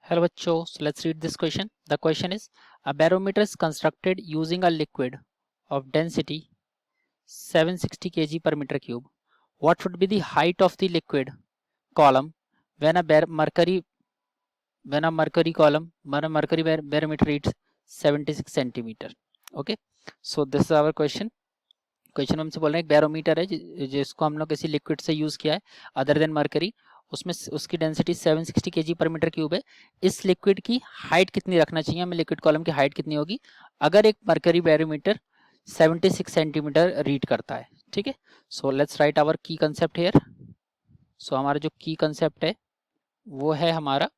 Hello बच्चों, so let's read this question. The question is, a barometer is constructed using a liquid of density 760 kg per meter cube. What would be the height of the liquid column when a mercury barometer reads 76 centimeter? Okay, so this is our question. Question हमसे बोल रहे हैं एक barometer है जिसको हम लोग किसी लिक्विड से यूज किया है अदर देन मरकरी, उसमें उसकी डेंसिटी 760 kg पर मीटर क्यूब है. इस लिक्विड की हाइट कितनी रखना चाहिए हमें, लिक्विड कॉलम की हाइट कितनी होगी अगर एक मरकरी बैरोमीटर 76 सेंटीमीटर रीड करता है. ठीक है, सो लेट्स राइट आवर की कंसेप्ट हेयर. सो हमारा जो की कंसेप्ट है वो है हमारा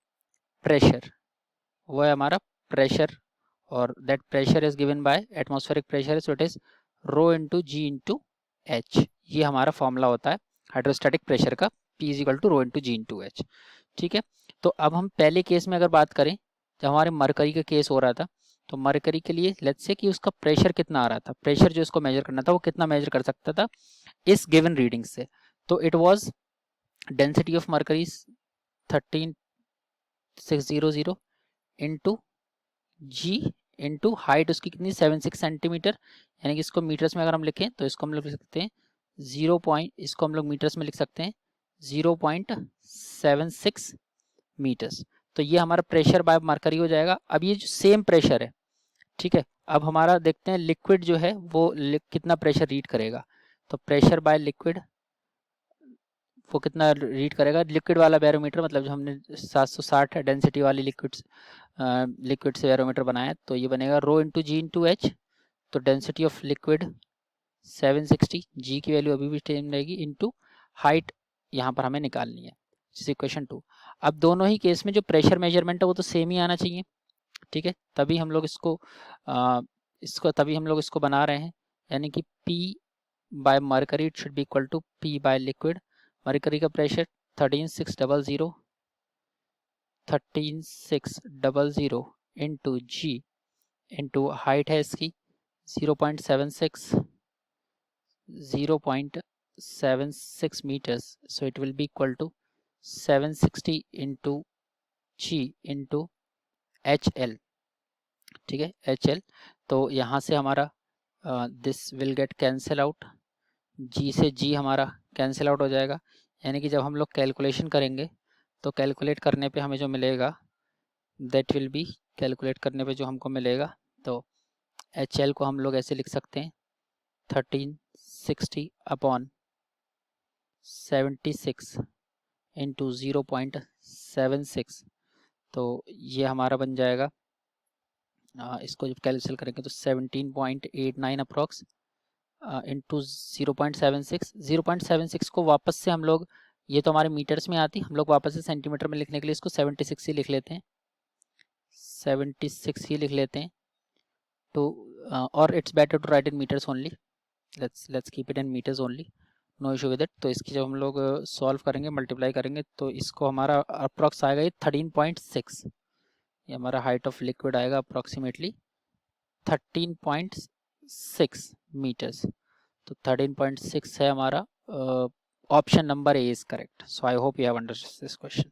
प्रेशर, और that pressure is given by atmospheric pressure, so it is rho into G into H. ये हमारा फॉर्मूला होता है हाइड्रोस्टैटिक प्रेशर का, P is equal to rho into G into H. ठीक है, तो अब हम पहले केस में अगर बात करें, जब हमारे मरकरी का केस हो रहा था, तो मरकरी के लिए लेट्स से कि उसका प्रेशर कितना आ रहा था, प्रेशर जो इसको मेजर करना था वो कितना मेजर कर सकता था इस गिवन रीडिंग से. तो it was density of mercury 13600 into G into height उसकी कितनी 76 सेंटीमीटर, यानी कि इसको मीटर्स में अगर हम लिखें तो इसको हम लोग लिख सकते हैं इसको हम लोग मीटर्स में लिख सकते हैं 0.76 मीटर्स. तो ये हमारा प्रेशर बाय मरकरी हो जाएगा. अब ये जो सेम प्रेशर है, ठीक है, अब हमारा देखते हैं लिक्विड जो है वो कितना प्रेशर रीड करेगा. तो प्रेशर बाय लिक्विड वो कितना रीड करेगा, लिक्विड वाला बैरोमीटर, मतलब जो हमने 760 डेंसिटी वाली लिक्विड से बैरोमीटर बनाया, तो ये बनेगा रो इंटू जी इंटू एच. तो डेंसिटी ऑफ लिक्विड 760, जी की वैल्यू अभी भी सेम रहेगी, इंटू हाइट यहाँ पर हमें निकालनी है, इक्वेशन 2. अब दोनों ही केस में जो प्रेशर मेजरमेंट है वो तो सेम ही आना चाहिए. ठीक है, तभी हम लोग इसको बना रहे हैं, यानी कि P by mercury it should be equal to P by liquid. Mercury का pressure 13600 into G into height है इसकी 0.76 meters, so it will be equal to 760 into G into HL. ठीक है, HL. तो यहाँ से हमारा this will get cancel out, G से G हमारा कैंसिल आउट हो जाएगा, यानी कि जब हम लोग कैलकुलेशन करेंगे तो कैलकुलेट करने पे हमें जो मिलेगा दैट विल बी, कैलकुलेट करने पे जो हमको मिलेगा, तो HL को हम लोग ऐसे लिख सकते हैं 1360 अपॉन 76 इंटू 0.76. तो ये हमारा बन जाएगा, इसको जब कैंसिल करेंगे तो 17.89 अप्रॉक्स इंटू 0.76 को वापस से हम लोग, ये तो हमारे मीटर्स में आती, हम लोग वापस से सेंटीमीटर में लिखने के लिए इसको 76 ही लिख लेते हैं, 76 ही लिख लेते हैं. तो और it's better to write in metres only, let's keep it in metres only, no issue with it. तो इसकी जब हम लोग सॉल्व करेंगे, मल्टीप्लाई करेंगे, तो इसको हमारा अप्रॉक्स आएगा ये 13.6, ये हमारा हाइट ऑफ लिक्विड आएगा अप्रॉक्सीमेटली 13.6 मीटर्स. तो 13.6 है हमारा, option number A is correct. So I hope you have understood this question.